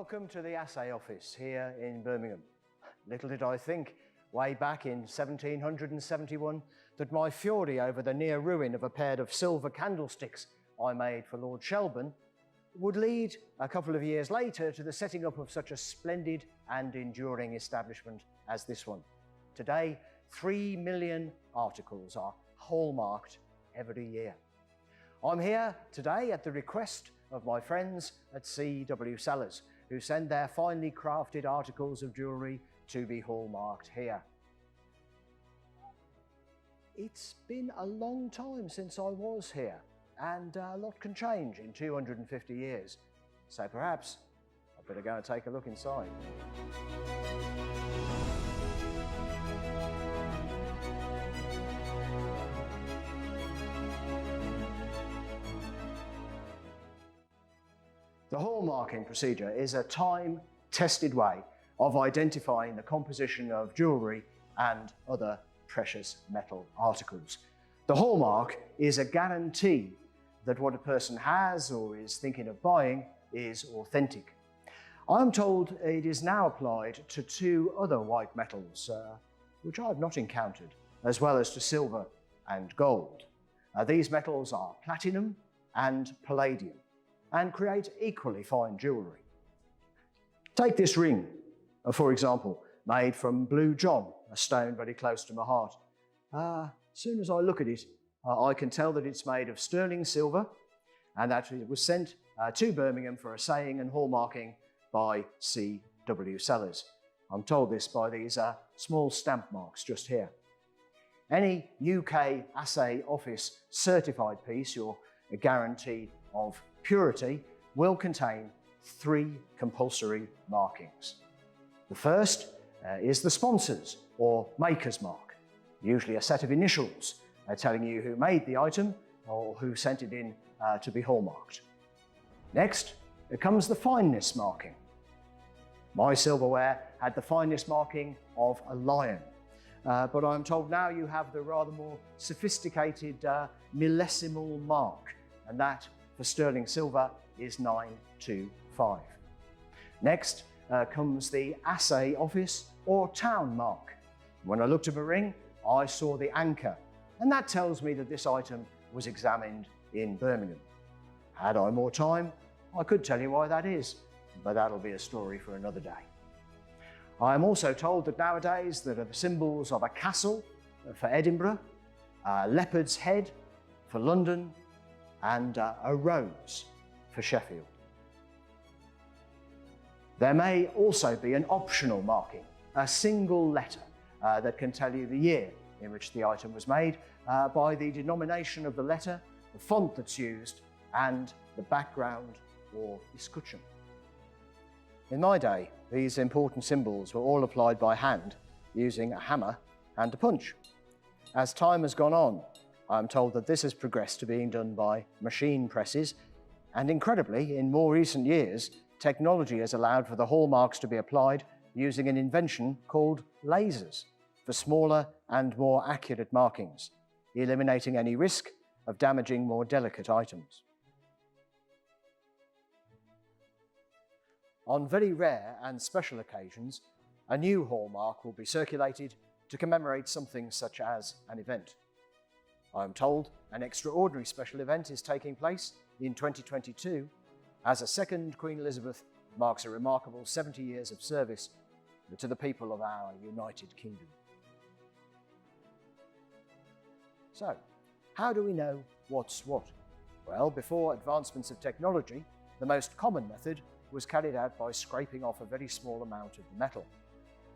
Welcome to the Assay office here in Birmingham. Little did I think, way back in 1771, that my fury over the near ruin of a pair of silver candlesticks I made for Lord Shelburne would lead, a couple of years later, to the setting up of such a splendid and enduring establishment as this one. Today, 3 million articles are hallmarked every year. I'm here today at the request of my friends at C W Sellors, who send their finely crafted articles of jewellery to be hallmarked here. It's been a long time since I was here, and a lot can change in 250 years. So perhaps I'd better go and take a look inside. The hallmarking procedure is a time-tested way of identifying the composition of jewellery and other precious metal articles. The hallmark is a guarantee that what a person has or is thinking of buying is authentic. I'm told it is now applied to 2 other white metals, which I've not encountered, as well as to silver and gold. These metals are platinum and palladium, and create equally fine jewellery. Take this ring, for example, made from blue john, a stone very close to my heart. As soon as I look at it, I can tell that it's made of sterling silver and that it was sent to Birmingham for assaying and hallmarking by C W Sellors. I'm told this by these small stamp marks just here. Any UK Assay Office certified piece, or a guarantee of purity, will contain 3 compulsory markings. The first is the sponsor's or maker's mark, usually a set of initials telling you who made the item or who sent it in to be hallmarked. Next comes the fineness marking. My silverware had the fineness marking of a lion, but I'm told now you have the rather more sophisticated millesimal mark, and that for sterling silver is 925. Next comes the Assay Office or town mark. When I looked at the ring, I saw the anchor, and that tells me that this item was examined in Birmingham. Had I more time, I could tell you why that is, but that'll be a story for another day. I am also told that nowadays there are the symbols of a castle for Edinburgh, a leopard's head for London, and a rose for Sheffield. There may also be an optional marking, a single letter that can tell you the year in which the item was made by the denomination of the letter, the font that's used, and the background or escutcheon. In my day, these important symbols were all applied by hand using a hammer and a punch. As time has gone on, I'm told that this has progressed to being done by machine presses, and incredibly, in more recent years, technology has allowed for the hallmarks to be applied using an invention called lasers for smaller and more accurate markings, eliminating any risk of damaging more delicate items. On very rare and special occasions, a new hallmark will be circulated to commemorate something such as an event. I am told an extraordinary special event is taking place in 2022 as a second Queen Elizabeth marks a remarkable 70 years of service to the people of our United Kingdom. So, how do we know what's what? Well, before advancements of technology, the most common method was carried out by scraping off a very small amount of the metal.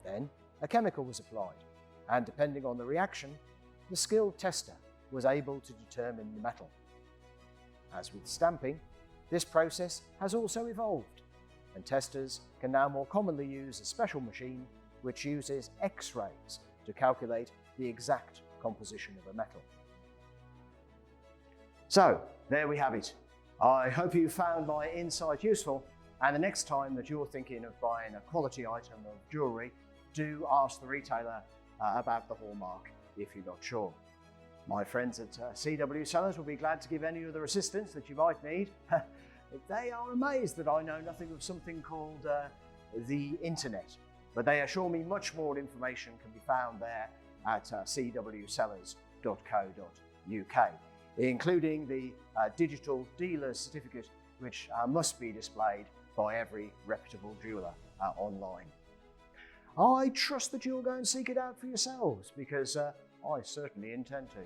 Then, a chemical was applied, and depending on the reaction, the skilled tester was able to determine the metal. As with stamping, this process has also evolved, and testers can now more commonly use a special machine which uses X-rays to calculate the exact composition of a metal. So, there we have it. I hope you found my insight useful, and the next time that you're thinking of buying a quality item of jewellery, do ask the retailer about the hallmark if you're not sure. My friends at C W Sellors will be glad to give any other assistance that you might need. They are amazed that I know nothing of something called the internet, but they assure me much more information can be found there at cwsellors.co.uk, including the digital dealer's certificate, which must be displayed by every reputable jeweller online. I trust that you'll go and seek it out for yourselves, because I certainly intend to.